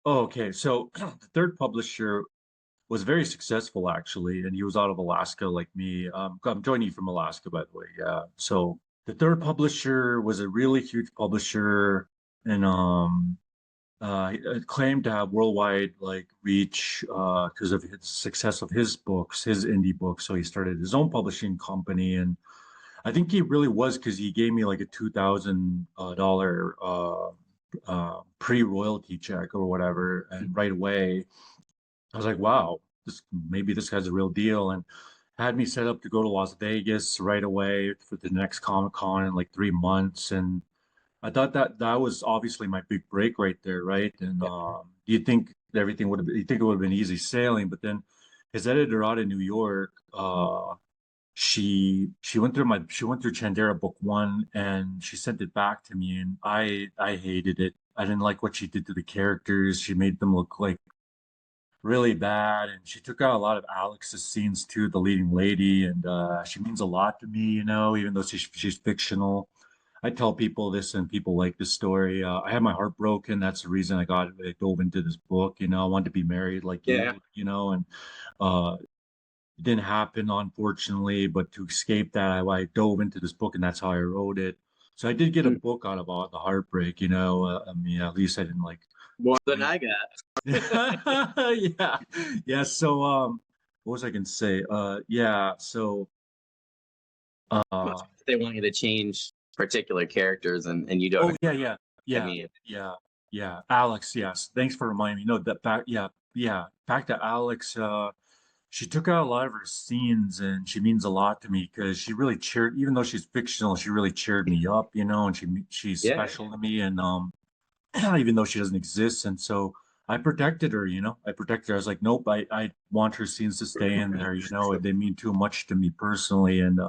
Oh, okay. So the third publisher was very successful actually, and he was out of Alaska like me. I'm joining you from Alaska, by the way. Yeah. So the third publisher was a really huge publisher, and it claimed to have worldwide like reach because of his success of his books, his indie books. So he started his own publishing company, and I think he really was because he gave me like a $2,000 pre-royalty check or whatever, and right away I was like, wow, maybe this guy's a real deal, and had me set up to go to Las Vegas right away for the next Comic Con in like 3 months, and I thought that that was obviously my big break right there, right? And you'd think everything would have been, you think it would have been easy sailing, but then his editor out in New York, she went through Chandera book one and she sent it back to me, and I hated it. I didn't like what she did to the characters. She made them look like really bad, and she took out a lot of Alex's scenes too, the leading lady, and she means a lot to me, even though she's fictional. I tell people this, and people like this story. I had my heart broken. That's the reason I dove into this book. I wanted to be married like Yeah. and uh, it didn't happen, unfortunately. But to escape that, I dove into this book, and that's how I wrote it. So I did get a Mm. book out about the heartbreak. I mean, at least I didn't like More than drink. I got. Yeah, yeah. So, what was I gonna say? Yeah. So, uh, They want you to change particular characters, and you don't oh agree. yeah, yeah, I yeah, mean, yeah, yeah. Alex, yes. Thanks for reminding me. No, that fact, yeah, yeah. Fact that Alex, she took out a lot of her scenes, and she means a lot to me because she really cheered. Even though she's fictional, she really cheered me up, and she's yeah, special to me, and even though she doesn't exist. And so I protected her, I protected her. I was like, nope, I want her scenes to stay in there, they mean too much to me personally. And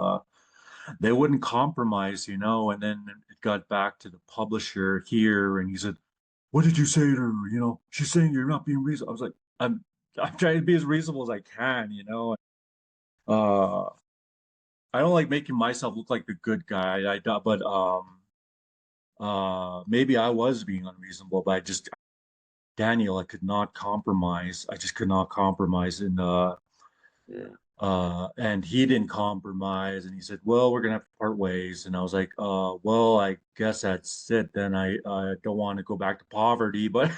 they wouldn't compromise, and then it got back to the publisher here, and he said, what did you say to her? She's saying you're not being reasonable. I was like, I'm trying to be as reasonable as I can, uh I don't like making myself look like the good guy. But maybe I was being unreasonable, but I just Daniel, I could not compromise. I just could not compromise. yeah. And he didn't compromise. And he said, well, we're gonna have to part ways. And I was like, well, I guess that's it. Then I don't want to go back to poverty, but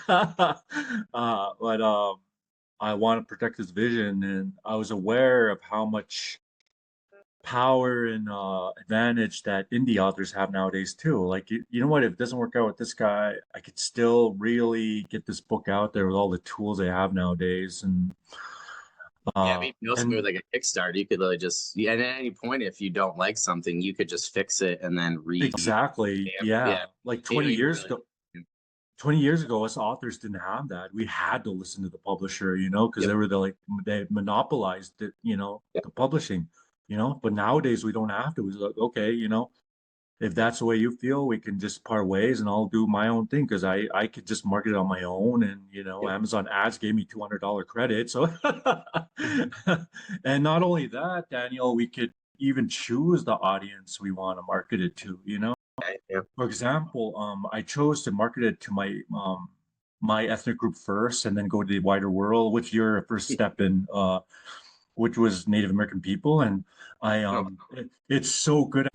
I want to protect his vision. And I was aware of how much power and advantage that indie authors have nowadays too. Like you know what, if it doesn't work out with this guy, I could still really get this book out there with all the tools they have nowadays. Yeah, I mean, you also And with like a Kickstarter, you could literally just, yeah, and at any point, if you don't like something, you could just fix it and then exactly, yeah, yeah, like you don't 20 even years really. ago 20 years ago, us authors didn't have that. We had to listen to the publisher, because Yep. they monopolized it, Yep. the publishing, but nowadays we don't have to. It's like, okay, if that's the way you feel, we can just part ways, and I'll do my own thing because I could just market it on my own, and Yep. Amazon ads gave me $200 credit. So, and not only that, Daniel, we could even choose the audience we want to market it to. Okay, yeah. For example, I chose to market it to my ethnic group first, and then go to the wider world, which you're a first step in, which was Native American people, and Oh, it's so good.